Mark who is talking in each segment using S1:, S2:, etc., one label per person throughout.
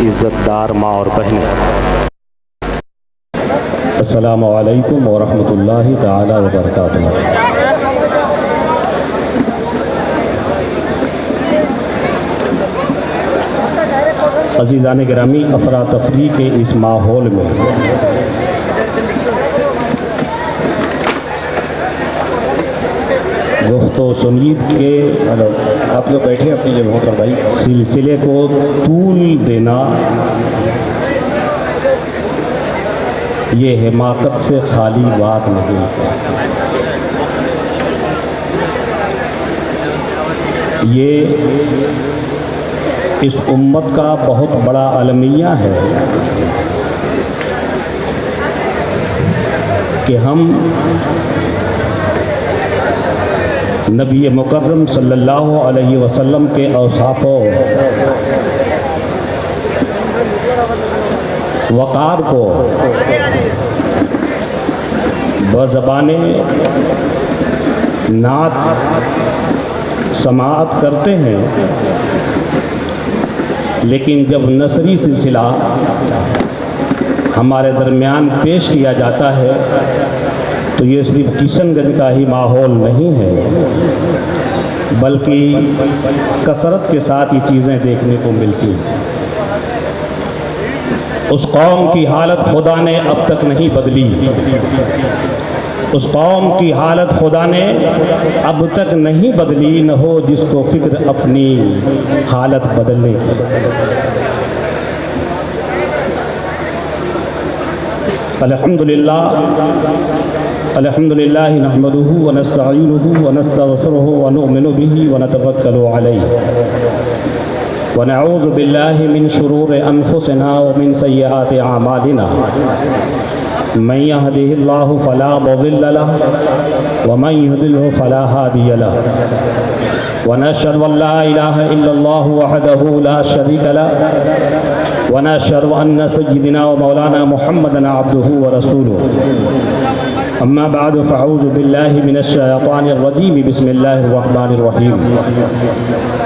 S1: इज़्ज़तदार माँ और बहनें, अस्सलामु अलैकुम व रहमतुल्लाहि ताला व बरकातुहू। अज़ीज़ान गिरामी, अफरा तफरी के इस माहौल में गुफ्तो सुनीद के
S2: आप लोग बैठे अपनी जगहों पर भाई।
S1: सिलसिले को तूल देना ये हिमाकत से खाली बात नहीं है। ये इस उम्मत का बहुत बड़ा अलमिया है कि हम नबी मुकर्रम सल्लल्लाहु अलैहि वसल्लम के औसाफ़ों वक़ार को बज़बाने नात समाअत करते हैं, लेकिन जब नसरी सिलसिला हमारे दरमियान पेश किया जाता है तो ये सिर्फ किशनगंज का ही माहौल नहीं है, बल्कि कसरत के साथ ये चीज़ें देखने को मिलती हैं। उस कौम की हालत खुदा ने अब तक नहीं बदली, उस कौम की हालत खुदा ने अब तक नहीं बदली, न हो जिसको फ़िक्र अपनी हालत बदलने की। अल्हम्दुलिल्लाह नहमदुहु व नस्तईनुहु व नस्तगफिरुहु व नु'मिनु बिही व नतवक्कलु अलैहि व नऊज़ु बिल्लाहि मिन शुरूरि अनफुसिना व मिन सय्यिआति अमालिना मन यहदिहिल्लाहु फला मुदिल्ल लहु व मन युद्लिलहु फला हादिय लहु व नशहदु अन ला इलाहा इल्लल्लाहु वहदहु ला शरीका लहु व नशहदु अन्न सय्यिदना व मौलाना मुहम्मदन अब्दुहु व रसूलुहु। अम्मा बाद फ़अऊज़ु बिल्लाहि मिनश्शैतानिर रजीम बिस्मिल्लाहिर रहमानिर रहीम।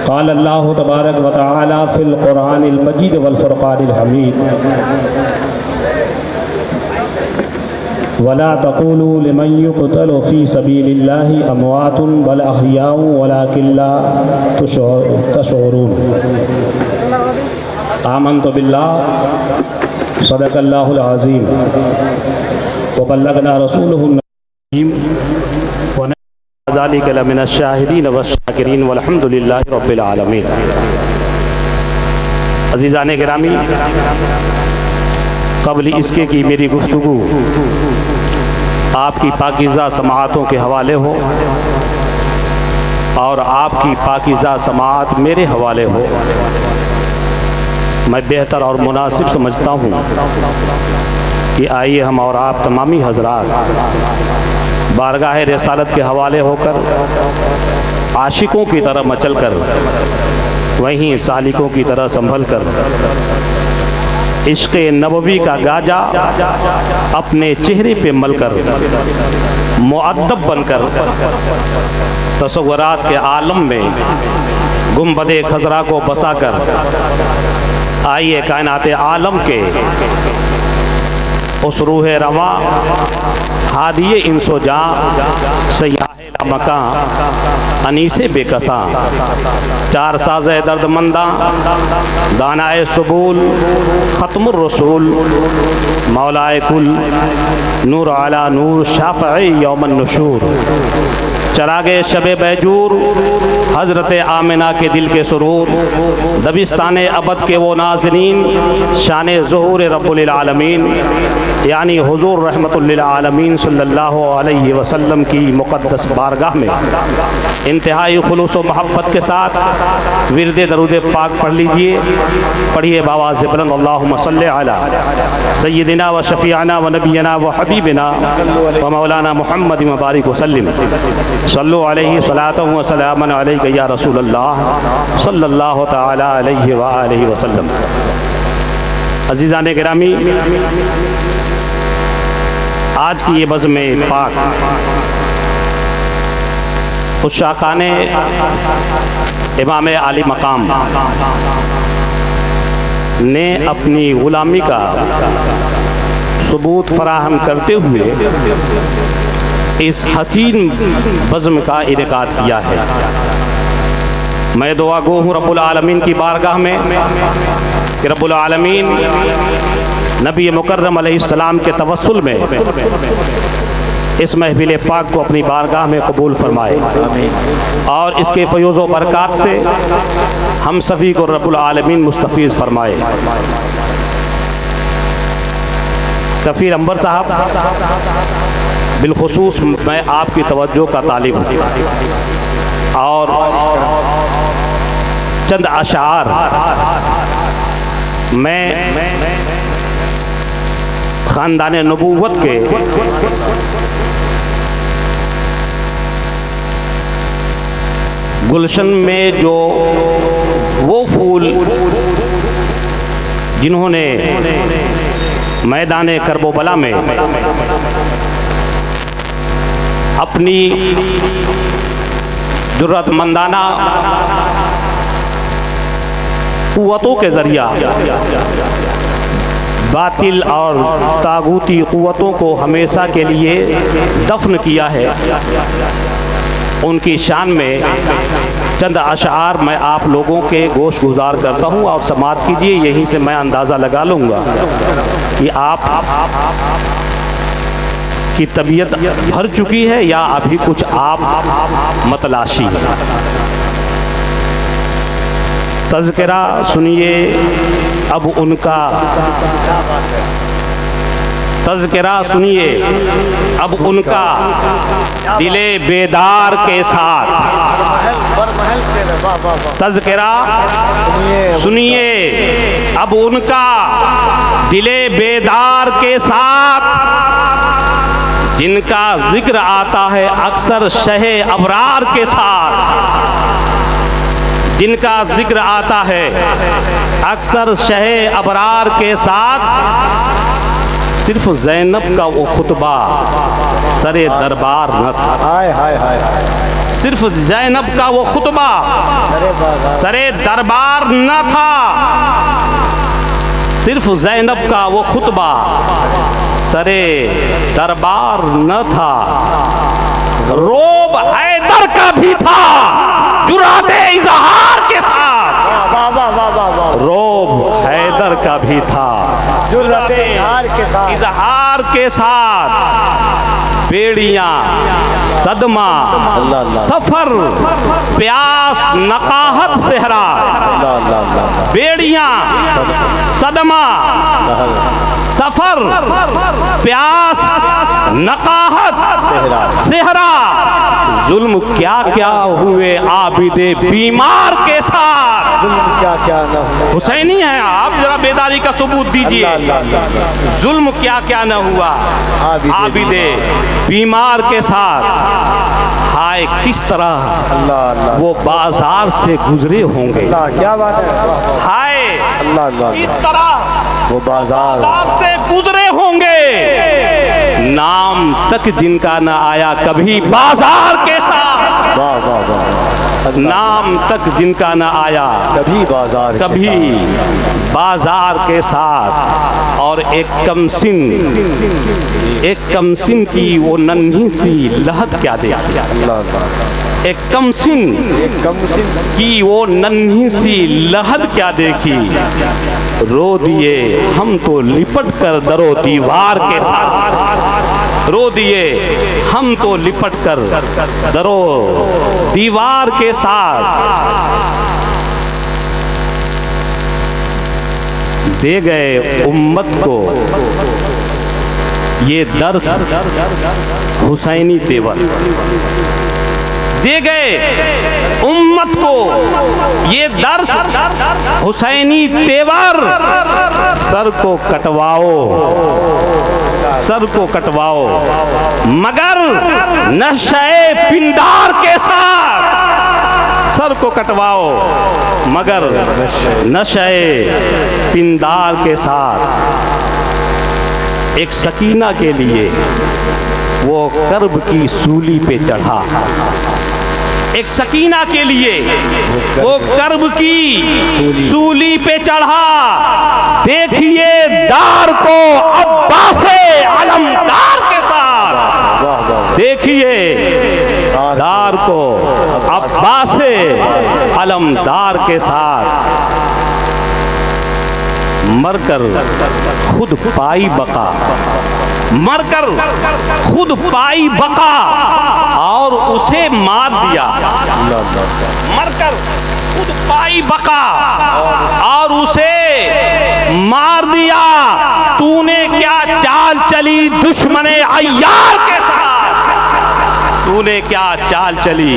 S1: क़ाल अल्लाहु तबारक व तआला फ़िल क़ुरआनिल मजीद वल फ़ुरक़ानिल हमीद वला तक़ूलू लिमन युक़तलु फ़ी सबीलिल्लाहि अमवातुन बल अहयाउ वलाकिन ला तशऊरून। आमन्तु बिल्लाह सदक़ल्लाहुल अज़ीम व बल्लगना रसूलुहुन नबीय्युन व नहनु ज़ालिका लमिनश शाहिदीन वश्शाकिरीन वल्हम्दुलिल्लाहि रब्बिल आलमीन। अज़ीज़ान गिरामी, क़ब्ल इसके कि मेरी गुफ्तगू आपकी पाकीज़ा समाअतों के हवाले हो और आपकी पाकीज़ा समाअत मेरे हवाले हो, मैं बेहतर और मुनासिब समझता हूँ कि आइए हम और आप तमामी हज़रात बारगाह रिसालत के हवाले होकर आशिकों की तरह मचल कर वहीं सालिकों की तरह संभल कर इश्क़ नबवी का गाजा अपने चेहरे पे मलकर मुअद्दब बनकर तसव्वुरात के आलम में गुंबदे खज़रा को बसाकर आइए कायनात आलम के उस रूह रवा हादिये इंसो जा सयाहे मकां अनीसे बेकसा चार साज़े दर्दमंदा दानाए सुबूल ख़त्मुर रसूल मौलाए कुल नूर आला नूर शाफ़ई यौमन नुशूर चरागे शबे बैजूर हज़रत आमिना के दिल के सुरूर दबिस्ताने अबद के वो नाज़रीन शान ज़ुहूर रब्बुल आलमीन यानी हुज़ूर रहमतुल लिल आलमीन सल्लल्लाहु अलैहि वसल्लम की मुक़द्दस बारगाह में इंतहाई खुलूस व मोहब्बत के साथ विरद दरूद पाक पढ़ लीजिए। पढ़िए बावाज़ बुलंद अल्लाहुम्मा सल्लि अला सय्यिदिना व शफ़ीअना व नबियना व हबीबिना व मौलाना मुहम्मद व बारिक वसल्लिम सल्लु अलैहि सलातन व सलामन अलैका या रसूलल्लाह सल्लल्लाहु तआला अलैहि व आलिहि वसल्लम। अज़ीज़ान गिरामी, आज की ये बज़्म पाक उस शाकाने इमाम आली मकाम ने अपनी ग़ुलामी का सबूत फराहम करते हुए इस हसीन बज़्म का इनेकाद किया है। मैं दुआ गो हूँ रब्बुल आलमीन की बारगाह में कि रब्बुल आलमीन नबी मुकर्रम अलैहिस्सलाम के तवस्सुल में इस महफिल पाक को अपनी बारगाह में कबूल फरमाए और इसके फ़यज़ व बरक़ात से हम सभी को रब्बुल आलमीन मुस्तफ़ीज़ फरमाए। कफ़ीर अंबर साहब, बिलखुसूस मैं आपकी तवज्जो का तालिब हूँ और चंद अशार मैं ख़ानदान नबूवत के गुलशन में जो वो फूल जिन्होंने मैदान करबला में अपनी ज़रूरतमंदाना क़ुव्वतों के ज़रिया बातिल और तागूती क़ुव्वतों को हमेशा के लिए दफन किया है, उनकी शान में चंद अशार मैं आप लोगों के गोश गुजार करता हूँ और समात कीजिए। यहीं से मैं अंदाज़ा लगा लूँगा कि आप की तबीयत भर चुकी है या अभी कुछ आप मतलाशी है। तज़किरा सुनिए अब उनका, तज़किरा सुनिए अब उनका दिले बेदार के साथ। तज़किरा सुनिए अब उनका दिले बेदार के साथ, जिनका जिक्र आता है अक्सर शहे अबरार के साथ, जिनका जिक्र आता है अक्सर शहे अबरार के साथ। सिर्फ ज़ैनब का वो खुतबा सरे दरबार न था। हाय हाय हाय। सिर्फ ज़ैनब का वो खुतबा सरे दरबार न था। सिर्फ ज़ैनब का वो खुतबा सरे दरबार न था। रोब हैदर का भी था जुराते इज़हार के साथ। रोब हैदर का भी था जुराते इज़हार के साथ। बेड़ियाँ सदमा सफर प्यास नकाहत सेहरा। बेड़ियाँ सदमा सफर प्यास नकाहत सेहरा। जुल्म क्या क्या हुए आबिदे बीमार के साथ। जुल्म क्या क्या न हुआ। हुसैनी है आप, जरा बेदारी का सबूत दीजिए। जुल्म क्या क्या न हुआ आबिदे बीमार के साथ। हाय किस तरह वो बाजार से गुजरे होंगे। क्या बात है। हाय किस तरह वो बाजार से गुजरे होंगे। नाम तक जिनका न आया कभी बाजार के साथ। वाह वाह वाह। नाम तक जिनका न आया कभी बाजार के साथ। और एक कमसिन की वो नन्ही सी लहत क्या दे। एक कमसिन की वो नन्ही सी लहद क्या देखी। रो दिए हम तो लिपट कर दरो दीवार के साथ। रो दिए हम तो लिपट कर दरो दीवार के साथ। दे गए उम्मत को ये दर्स हुसैनी तेवर। दे गए उम्मत को ये दर्स हुसैनी तेवर। सर को कटवाओ, सर को कटवाओ मगर नशे पिंडार के साथ। सर को कटवाओ मगर नशे पिंडार के साथ। एक सकीना के लिए वो कर्ब की सूली पे चढ़ा। एक सकीना के लिए वो कर्ब की सूली पे चढ़ा। देखिए दार को अब्बासे अलमदार के साथ, देखिए दार को अब्बासे अलमदार के साथ मरकर खुद पाई बका, मरकर खुद पाई बका और उसे मार दिया। मरकर खुद पाई बका और उसे मार दिया। तूने क्या चाल चली दुश्मने अय्यार के साथ, तूने क्या चाल चली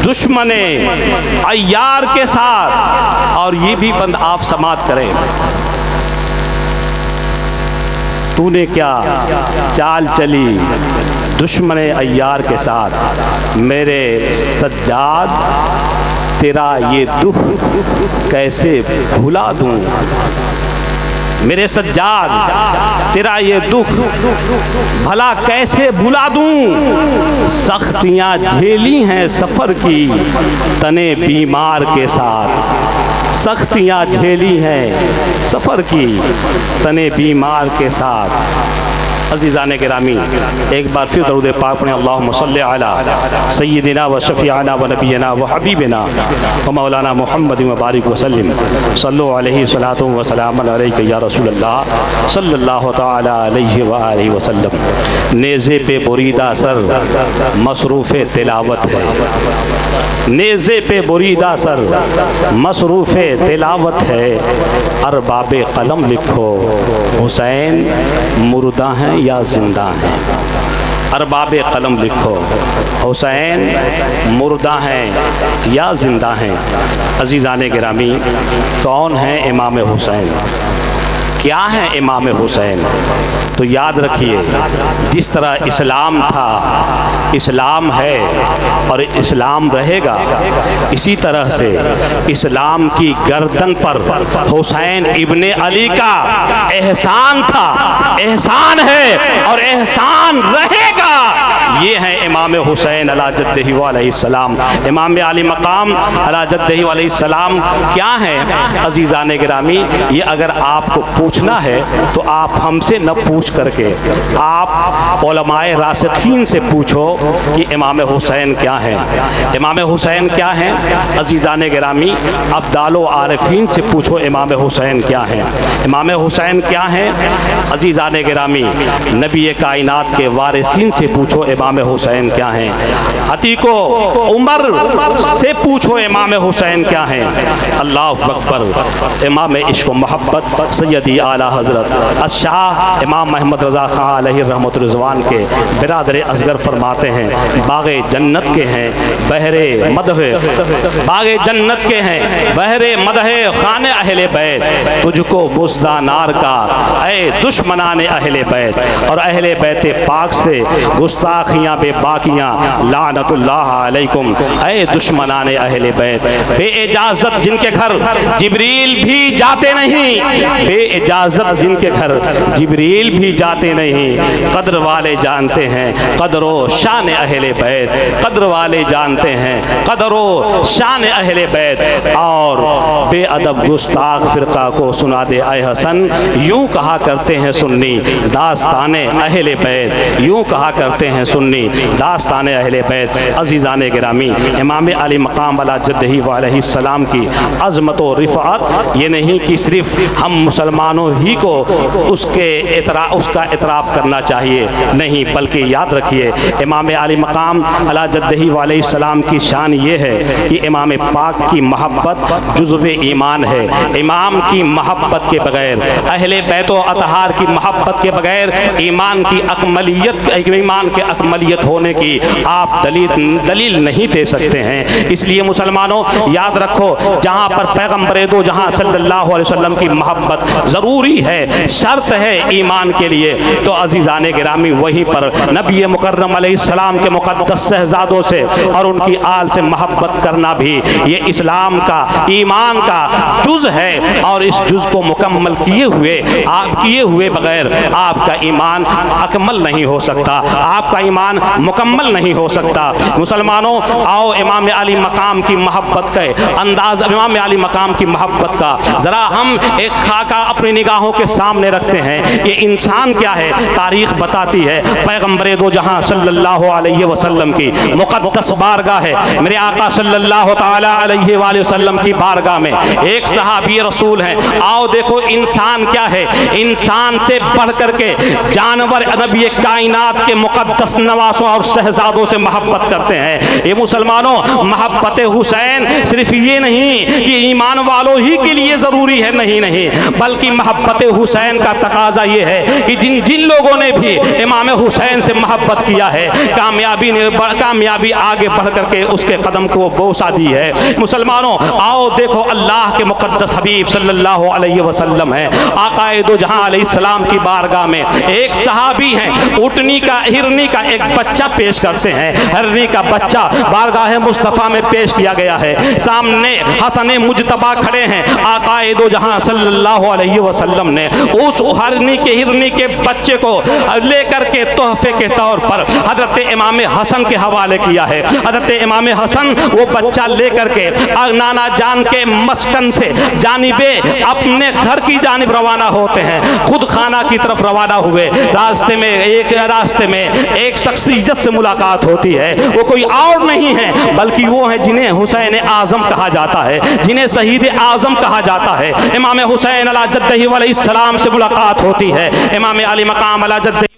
S1: दुश्मने अय्यार के साथ। और ये भी बंद आप समाप्त करें, तूने क्या चाल चली दुश्मने अय्यार के साथ। मेरे सज्जाद तेरा ये दुख कैसे भुला दूं, मेरे सज्जाद तेरा ये दुख भला कैसे भुला दूं। सख्तियां झेली हैं सफ़र की तने बीमार के साथ, सख्तियां झेली हैं सफ़र की तने बीमार के साथ। अज़ीज़ान गिरामी, एक बार फिर दरूद पाक पढ़ें। अल्लाहुम्मा सल्लि अला सय्यिदिना व शफ़ीअना व नबियना व हबीबिना व मौलाना मुहम्मद व बारिक वसल्लिम सल्लु अलैहि सलातु व सलामुन अलैका या रसूलल्लाह सल्लल्लाहु तआला अलैहि व आलिहि वसल्लम। नेज़े पे बुरीदा सर मसरूफ़े तिलावत है, नेज़े पे बुरीदा सर मसरूफ़े तिलावत है। अरबाबे कलम लिखो हुसैन मुर्दा हैं या जिंदा हैं। अरबाबे कलम लिखो हुसैन मुर्दा हैं या जिंदा हैं। अज़ीज़ान गिरामी, कौन है इमाम हुसैन, क्या है इमाम हुसैन? तो याद रखिए, जिस तरह इस्लाम था, इस्लाम है और इस्लाम रहेगा, इसी तरह से इस्लाम की गर्दन पर हुसैन इब्ने अली का एहसान था, एहसान है और एहसान रहेगा। ये है इमाम हुसैन अला जद्दिही व अलैहिस्सलाम। इमाम आली मकाम अला जद्दिही व अलैहिस्सलाम क्या है? अज़ीज़ान गिरामी, ये अगर आपको पूछना है तो आप हमसे न पूछ करके आप उलमाए रासिखीन से पूछो कि इमाम हुसैन क्या है। इमाम हुसैन क्या है? अज़ीज़ान गिरामी, अब्दालो आरिफीन से पूछो इमाम हुसैन क्या है। इमाम हुसैन क्या है? अज़ीज़ान गिरामी, नबी कायनात के वारिसीन से पूछो इमाम हुसैन क्या है। अतीको उमर से पूछो इमाम हुसैन क्या है। अल्लाहु अकबर। इमाम इश्क़ व मोहब्बत सैयदी आला हज़रत अशाह इमाम महमद रज़ा ख़ान अलैहि रहमत रिज़वान के बिरादर असगर फरमाते हैं, बाग़े जन्नत के हैं बहरे मदहे, बाग़े जन्नत के हैं बहरे मदहे खाने अहले बैत, तुझको बुज़दा नार का ऐ दुश्मनाने अहले बैत। और अहले बैत पाक से गुस्ताखियाँ बेबाकियाँ लानतुल्लाह अलैकुम ऐ दुश्मनाने अहले बैत। बेइजाज़त जिनके घर जिब्रील भी जाते नहीं, बेइजाज़त जिनके घर जिब्रील भी जाते नहीं। कद्र वाले जानते हैं कद्रो शान अहले बैत, कद्र वाले जानते हैं कद्रो शान अहले बैत। और बेअदब गुस्ताख फ़िरका को सुना दे ऐ हसन, यूँ कहा करते हैं सुन्नी दास्ताने अहले बैत, यूँ कहा करते हैं सुन्नी दास्ताने अहले बैत। अज़ीज़ान गिरामी, इमाम अली मकाम अला जद्दिही व अलैहिस्सलाम की अज़मत व रिफ़अत ये नहीं कि सिर्फ़ हम मुसलमानों ही को उसका इतराफ़ करना चाहिए, नहीं, बल्कि याद रखिए इमाम अली मकाम अला जद्दिही व अलैहिस्सलाम की शान ये है कि इमाम पाक की मोहब्बत जुज़्वे ईमान है। इमाम की मोहब्बत के बगैर, अहले बैत व अतहार की मोहब्बत के बगैर ईमान की अकमलियत, ईमान के अकमलियत होने की आप दलील नहीं दे सकते हैं। इसलिए मुसलमानों याद रखो, जहाँ पर पैगम्बर दो जहाँ सल्लल्लाहु अलैहि वसल्लम की मोहब्बत ज़रूरी है, शर्त है ईमान के लिए। तो अज़ीज़ाने गिरामी वहीं पर नबी मुकर्रम अलैहिस्सलाम के मुक़द्दस शहज़ादों से और उनकी आल से मोहब्बत करना भी ये इस्लाम का, ईमान का जुज़ है। और इस जुज़ को मुकम्मल किए हुए बगैर आपका ईमान अकमल नहीं हो सकता, आपका ईमान मुकम्मल नहीं हो सकता। मुसलमानों, आओ इमाम अली मकाम की मोहब्बत के अंदाज़, इमाम अली मकाम की मोहब्बत का ज़रा हम एक खाका अपनी निगाहों के सामने रखते हैं। ये इंसान क्या है, तारीख़ बताती है। पैगम्बर दो जहां सल्लल्लाहु अलैहि वसल्लम की मुक़द्दस बारगाह है, मेरे आका सल्लल्लाहु ताला अलैहि वसल्लम की बारगाह में एक सहाबी रसूल हैं। आओ देखो इंसान क्या है, इंसान से बढ़ करके जानवर नबी कायनात के मुक़द्दस नवासों और शहजादों से मोहब्बत करते हैं। ये मुसलमानों, मोहब्बत हुसैन सिर्फ ये नहीं कि ईमान वालों ही के लिए ज़रूरी है, नहीं, बल्कि मोहब्बत हुसैन का तकाजा ये है कि जिन लोगों ने भी इमाम हुसैन से मोहब्बत किया है, कामयाबी आगे बढ़ करके उसके कदम को बोसा दी है। मुसलमानों, आओ देखो अल्लाह के मुक़द्दस हबीब सल्लल्लाहु अलैहि वसल्लम है, आकाए दो जहां अलैहिस्सलाम की बारगाह में एक सहाबी हैं, ऊँटनी का, हिरनी का एक बच्चा पेश करते हैं। हिरनी का बच्चा बारगाह मुस्तफ़ा में पेश किया गया है। सामने हसन मुजतबा खड़े हैं, आकाए दो जहां सल्लल्लाहु अलैहि वसल्लम ने उस हिरनी के बच्चे को लेकर के तोहफे के तौर पर हजरत इमाम हसन के हवाले किया है। हजरत इमाम हसन वो बच्चा लेकर के नाना जान के मस्कन से जानिबे अपने घर की जानिब रवाना होते हैं। खुद खाना की तरफ रवाना हुए, रास्ते में एक शख्सियत से मुलाकात होती है। वो कोई और नहीं है बल्कि वो है जिन्हें हुसैन आज़म कहा जाता है, जिन्हें शहीद आज़म कहा जाता है। इमाम हुसैन अला जद्दही अलैहिस्सलाम से मुलाकात होती है। इमाम अली मकाम अला जद्दही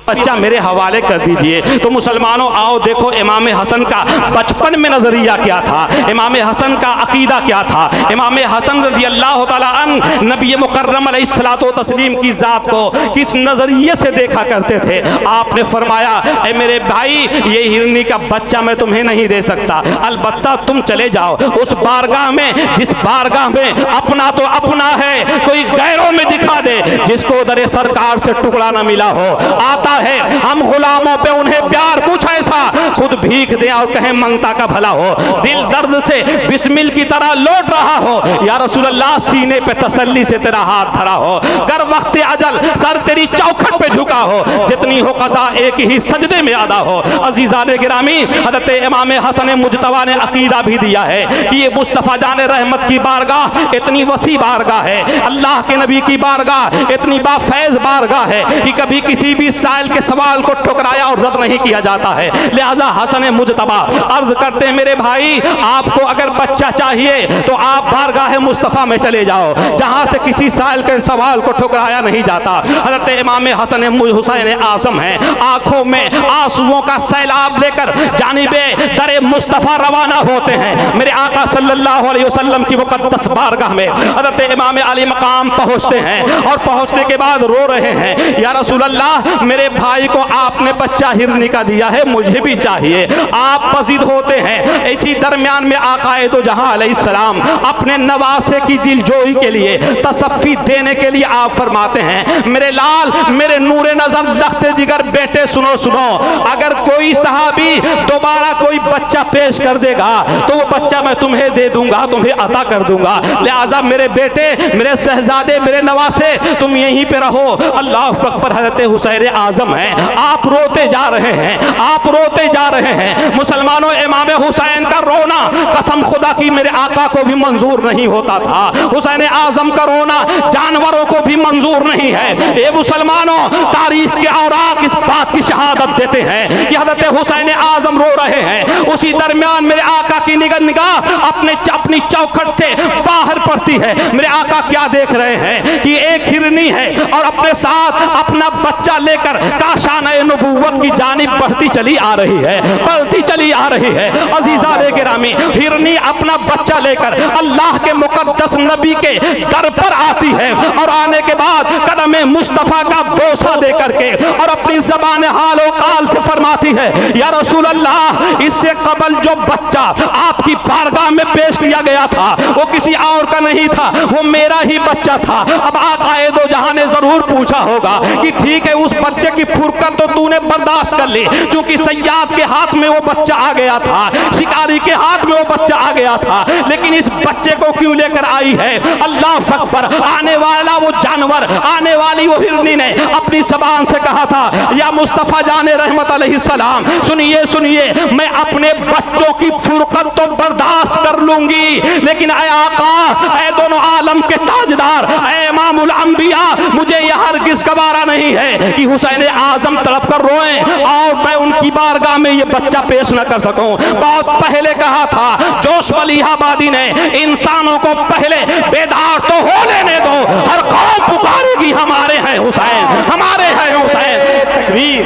S1: बच्चा मेरे हवाले कर दीजिए। तो मुसलमानों, आओ देखो इमाम हसन का बचपन में नज़रिया क्या था, इमाम हसन का अकीदा क्या था। इमाम हसन रज़ी अल्लाह तआला अन्हु नबी मुकर्रम अलैहिस्सलातो तस्लीम की ज़ात को किस नज़रिए से देखा करते थे। आपने फरमाया, ए मेरे भाई, ये हिरनी का बच्चा मैं तुम्हें नहीं दे सकता, अलबत्ता तुम चले जाओ उस बारगाह में जिस बारगाह में अपना तो अपना है, कोई गैरों में दिखा दे, जिसको दरे सरकार से टुकड़ा ना मिला हो। आता है हम गुलामों पे उन्हें प्यार कुछ ऐसा, खुद भीख दे और कहे मंगता का भला हो, दिल दर्द से बिस्मिल की तरह लौट रहा हो, या रसूल अल्लाह सीने पे तसल्ली से तेरा हाथ धरा हो, कर वक्त अजल सर तेरी चौखट पे झुका हो, जितनी हो कज़ा एक ही सजदे में अदा हो। अजीज़ाने गिरामी, हज़रत इमाम हसन मुजतबा ने अकीदा भी दिया है कि ये मुस्तफ़ा जान रहमत की बारगाह इतनी वसी बारगाह है, अल्लाह के नबी की बारगाह इतनी बाफैज़ बारगाह है कि कभी किसी भी साइल के सवाल को ठुकराया और रद्द नहीं किया जाता है। लिहाजा हसन मुजतबा अर्ज करते हैं, मेरे भाई, आपको अगर बच्चा चाहिए तो आप बारगाह मुस्तफ़ा में चले जाओ, जहां से किसी साइल के सवाल को ठुकराया नहीं जाता। हज़रत इमाम हसन हुसैन आज़म हैं, आंखों में आंसुओं का सैलाब लेकर जानिबे दरे मुस्तफ़ा रवाना होते हैं। मेरे आका सल्लल्लाहु अलैहि वसल्लम की मुक़द्दस बारगाह में हज़रत इमाम अली मकाम पहुँचते हैं और पहुँचने के बाद रो रहे हैं, या रसूल अल्लाह, मेरे भाई को आपने बच्चा हिरनी का दिया है, मुझे भी चाहिए। आप पसीद होते हैं। इसी दरमियान में आकाए दो जहां अलैहिस्सलाम अपने नवासे की दिलजोई के लिए, तसफ़्फ़ी देने के लिए आप फरमाते हैं, मेरे लाल, मेरे नूरे नज़र, लख्ते जिगर बेटे, सुनो सुनो, अगर कोई सहाबी दोबारा कोई बच्चा पेश कर देगा तो वो बच्चा मैं तुम्हें दे दूंगा, तुम्हें अता कर दूंगा। लिहाजा मेरे बेटे, मेरे शहजादे, मेरे नवासे, तुम यहीं पे रहो। अल्लाह अकबर। हज़रत हुसैन आज़म हैं, आप रोते जा रहे हैं, आप रोते जा रहे हैं। मुसलमानों, इमाम हुसैन का रोना कसम खुदा की मेरे आका को भी मंजूर नहीं होता था। हुसैन आज़म का रोना जानवरों को भी मंजूर नहीं है। ये मुसलमानों, तारीख के औराक इस बात की शहादत देते हैं कि हज़रत हुसैन आज़म रो रहे हैं। उसी दरमियान मेरे आका की निगाह अपनी चौखट से बाहर पड़ती है। मेरे आका क्या देख रहे हैं कि एक हिरनी है और अपने साथ अपना बच्चा लेकर काशान नबूवत की जानिब बढ़ती चली आ रही है, बढ़ती चली आ रही है। अजीज़ान गिरामी, हिरनी अपना बच्चा लेकर अल्लाह के मुकद्दस नबी के दर पर आती है और आने के बाद कदम मुस्तफ़ा का बोसा दे करके और अपनी ज़बान हालो काल से फरमाती है, या रसूल अल्लाह, इससे कबल जो बच्चा आपकी बारगाह में पेश किया गया था वो किसी और का नहीं था, वो मेरा ही बच्चा था। अब आकाए दो जहां ने जरूर पूछा होगा कि ठीक है, उस बच्चे की फुरकत तो तूने बर्दाश्त कर ली, क्योंकि सय्याद के हाथ में वो बच्चा आ गया था, शिकारी के हाथ में वो बच्चा आ गया था, लेकिन इस बच्चे को क्यों लेकर आई है? अल्लाह अकबर। आने वाला वो जानवर, आने वाली वो हिरनी ने अपनी ज़बान से कहा था, या मुस्तफ़ा जाने रहमत अलैहिस्सलाम, सुनिए सुनिए, मैं अपने बच्चों की फुरकत तो बर्दाश्त कर लूंगी, लेकिन ऐ आका, ऐ दोनों आलम के ताजदार, ऐ इमामुल अंबिया, मुझे यह हरगिज़ गवारा नहीं है कि हुसैन आजम तड़प कर रोएं और मैं उनकी बारगाह में ये बच्चा पेश न कर सकूं। बहुत पहले कहा था जोश मलिहाबादी ने, इंसानों को पहले बेदार तो हो लेने दो, हर कौम पुकारेगी हमारे हैं हुसैन, हमारे हैं हुसैन।
S3: तकबीर,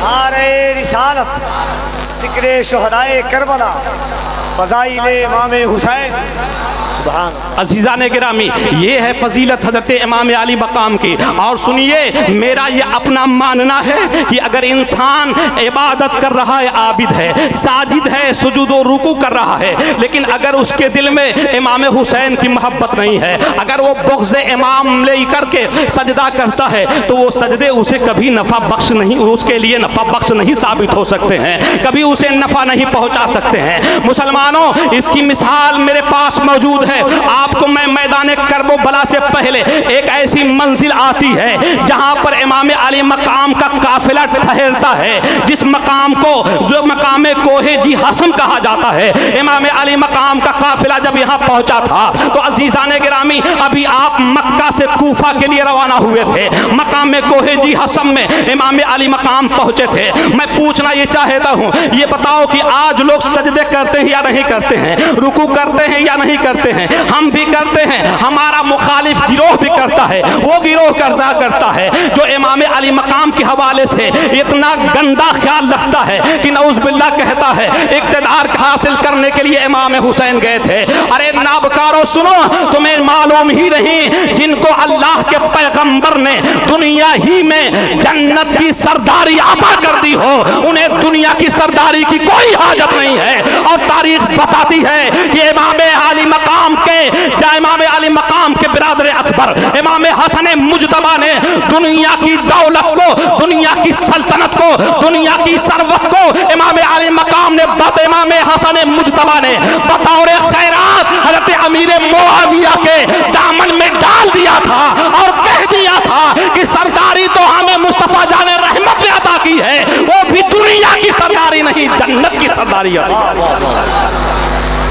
S3: नारे रिसालत, ज़िक्रे शुहदाए करबला, फ़ज़ाइले इमाम हुसैन।
S1: अज़ीज़ान गिरामी, ये है फजीलत हज़रत इमाम अली मकाम की। और सुनिए, मेरा ये अपना मानना है कि अगर इंसान इबादत कर रहा है, आबिद है, साजिद है, सुजूद और रुकू कर रहा है, लेकिन अगर उसके दिल में इमाम हुसैन की मोहब्बत नहीं है, अगर वो बुग़्ज़ इमाम ले करके सजदा करता है, तो वो सजदे उसे कभी नफ़ा बख्श नहीं, उसके लिए नफ़ा बख्श नहीं साबित हो सकते हैं, कभी उसे नफ़ा नहीं पहुँचा सकते हैं। मुसलमानों, इसकी मिसाल मेरे पास मौजूद है। आपको मैं मैदान करबो बला से पहले एक ऐसी मंजिल आती है जहां पर इमाम अली मकाम का काफिला ठहरता है, जिस मकाम को जो मकाम कोहे जी हसम कहा जाता है। इमाम अली मकाम का काफिला जब यहां पहुंचा था तो अजीज़ान गिरामी, अभी आप मक्का से कूफा के लिए रवाना हुए थे, मकाम कोहे जी हसम में इमाम अली मकाम पहुंचे थे। मैं पूछना ये चाहता हूं, ये बताओ कि आज लोग सजदे करते हैं या नहीं करते हैं, रुकू करते हैं या नहीं करते हैं? हम भी करते हैं, हमारा मुखालिफ गिरोह भी करता है। वो गिरोह करता है जो इमाम अली मकाम के हवाले से इतना गंदा ख्याल रखता है कि नऊज़ बिल्लाह कहता है इक़्तिदार हासिल करने के लिए इमाम हुसैन गए थे। अरे नाबकारो सुनो, तुम्हें मालूम ही नहीं, जिनको अल्लाह के पैगंबर ने दुनिया ही में जन्नत की सरदारी अता कर दी हो, उन्हें दुनिया की सरदारी की कोई हाजत नहीं है। और तारीख बताती है कि इमाम अली मकाम के इमाम के बिरादर अकबर इमाम हसन मुजतबा ने दुनिया की दौलत को, दुनिया की सल्तनत को, दुनिया की सरवत को इमाम अली मकाम ने इमाम हसन मुजतबा ने बतौर खैरात हज़रत अमीर मुआविया के दामन में डाल दिया था और कह दिया था कि सरदारी तो हमें मुस्तफ़ा जाने रहमत ने अता की है, वो भी दुनिया की सरदारी नहीं, जन्नत की सरदारी है।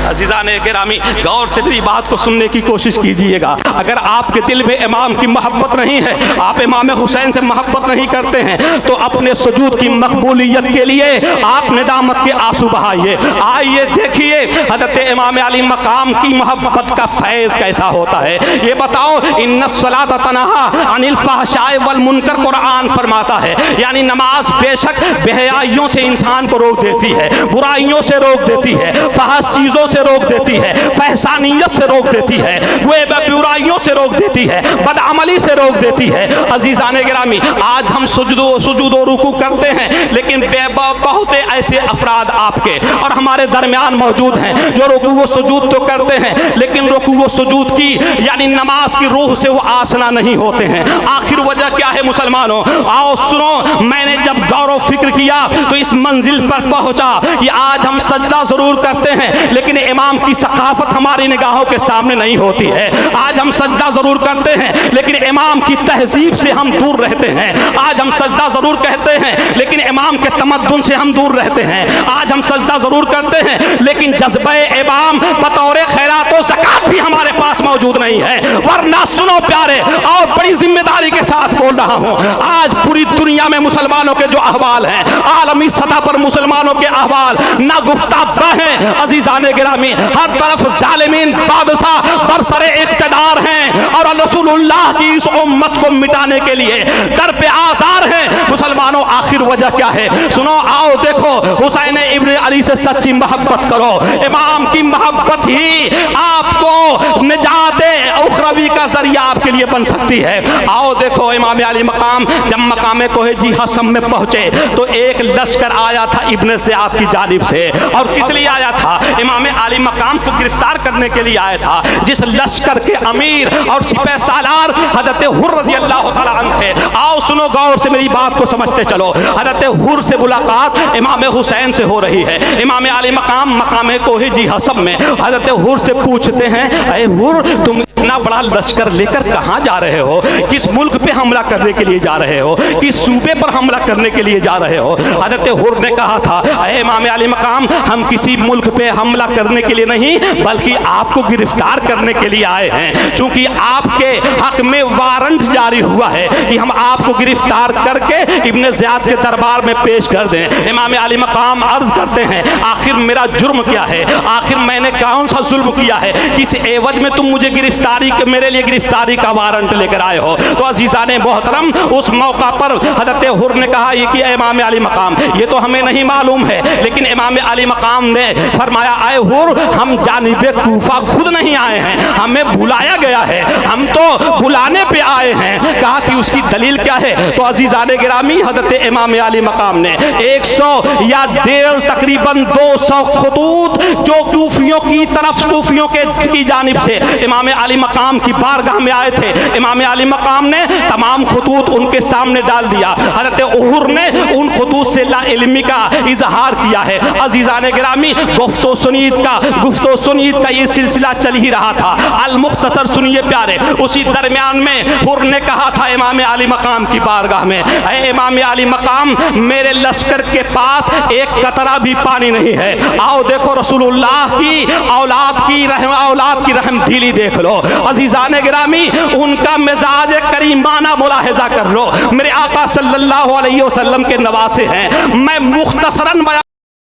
S1: अज़ीज़ान गिरामी, गौर से मेरी बात को सुनने की कोशिश कीजिएगा। अगर आपके दिल में इमाम की मोहब्बत नहीं है, आप इमाम हुसैन से मोहब्बत नहीं करते हैं, तो अपने सुजूद की मकबूलियत के लिए आप निदामत के आंसू बहाइए। आइए देखिए हज़रत इमाम अली मकाम की मोहब्बत का फैज़ कैसा होता है। ये बताओ, इन्नस्सलात तनहा अनिल फ़हशाए वल मुनकर कुरान फरमाता है, यानी नमाज बेशक बेहयाइयों से इंसान को रोक देती है, बुराइयों से रोक देती है, फहश चीज़ों से रोक देती है, फहसानियत से रोक देती है, वे बुराइयों से रोक देती है, बदअमली से रोक देती है। अजीज़ान गिरामी, आज हम सुजूद और रुकू करते हैं, लेकिन बहुत ऐसे अफराद आपके और हमारे दरमियान मौजूद हैं जो रुकू व सुजूद तो करते हैं, लेकिन रुकू व सुजूद की यानी नमाज की रूह से वो आसना नहीं होते हैं। आखिर वजह क्या है मुसलमानों? आओ सुनो, मैंने जब गौर व फिक्र किया तो इस मंजिल पर पहुंचा कि आज हम सजदा जरूर करते हैं, लेकिन इमाम की सकाफत हमारी निगाहों के सामने नहीं होती है। आज हम सजदा जरूर करते हैं, लेकिन इमाम की तहजीब से हम दूर रहते हैं। आज हम सजदा जरूर कहते हैं, लेकिन इमाम के तमद्दुन से हम दूर रहते हैं। आज हम सजदा जरूर करते हैं, लेकिन जज्बे इमाम बतौर खैरात व ज़कात भी हमारे पास मौजूद नहीं है। वरना सुनो प्यारे, और बड़ी जिम्मेदारी के साथ बोल रहा हूँ, आज पूरी दुनिया में मुसलमानों के जो अहवाल हैं, आलमी सतह पर मुसलमानों के अहवाल ना गुफ्ताब हैं। अजीज़ान गिरामी, हर तरफ जालिमीन बादशाह बरसरे इक़्तिदार हैं और रसूलुल्लाह की इस उम्मत को मिटाने के लिए दर पे आसार हैं। मुसलमानों, आखिर वजह क्या है? सुनो, आओ देखो, हुसैन इब्न अली से सच्ची मोहब्बत करो। इमाम की मोहब्बत ही आपको निजात उखरवी का जरिया आपके लिए बन सकती है। आओ देखो, इमाम अली मकाम जब मकाम कोहे जी हसम में पहुंचे तो एक लश्कर आया था इब्न ज़ियाद की जानिब से। और किस लिए आया था? इमाम अली मकाम को गिरफ्तार करने के लिए आया था। जिस लश्कर के अमीर और सिपह सालार हज़रत हुर रज़ियल्लाहु तआला अन्हु थे। आओ सुनो, गौर से मेरी बात को समझते चलो। हज़रत हुर से मुलाकात इमाम हुसैन से हो रही है। इमाम अली मकाम मकाम कोहे जी हसम में हज़रत हुर से पूछते हैं, अरे हुर, तुम इतना बड़ा लश्कर लेकर कहाँ जा रहे हो? किस मुल्क पे हमला करने के लिए जा रहे हो? किस सूबे पर हमला करने के लिए जा रहे हो? हज़रत हुर ने कहा था, अरे इमाम अली मकाम, हम किसी मुल्क पे हमला करने के लिए नहीं बल्कि आपको गिरफ्तार करने के लिए आए हैं। चूंकि आपके हक में वारंट जारी हुआ है कि हम आपको गिरफ्तार करके इब्न ज़ियाद के दरबार में पेश कर दें। इमाम अली मकाम अर्ज करते हैं, आखिर मेरा जुर्म क्या है? आखिर मैंने कौन सा जुल्म किया है? किस एवज में तुम मुझे मेरे लिए गिरफ्तारी का वारंट लेकर आए हो? तो अजीज़ान मोहतरम, उस मौका पर हज़रत हुर ने कहा, ये किया इमाम अली मकाम, ये तो हमें नहीं मालूम है। लेकिन इमाम अली मकाम ने फरमाया, आए हुर, हम जानिबे कूफा खुद नहीं आए हैं, हमें बुलाया गया है, हम तो बुलाने पे आए हैं। कहा कि उसकी दलील क्या है? तो अजीज़ान गिरामी, हज़रत इमाम अली मकाम ने 100 या 1.5 तकरीबन 200 खतूत जो कूफियों की तरफ, कूफियों की जानिब से इमाम अली मकाम की बारगाह में आए थे, इमाम अली मकाम ने तमाम खतूत उनके सामने डाल दिया। हज़रत हुर ने उन खतूत से ला इल्मी का इजहार किया है। अजीज़ान गिरामी, गुफ्तो सुनीद का ये सिलसिला चल ही रहा था। अल मुख्तसर सुनिए प्यारे, उसी दरमियान में हुर ने कहा था इमाम अली मकाम की बारगाह में, अरे इमाम अली मकाम, मेरे लश्कर के पास एक कतरा भी पानी नहीं है। आओ देखो, रसूलुल्लाह की औलाद की रहमदिली देख लो। अजीज़ान गिरामी, उनका मिजाज करीमाना मुलाहिजा कर लो। मेरे आका सल्लल्लाहु अलैहि वसल्लम के नवासे हैं। मैं मुख्तसरन बयान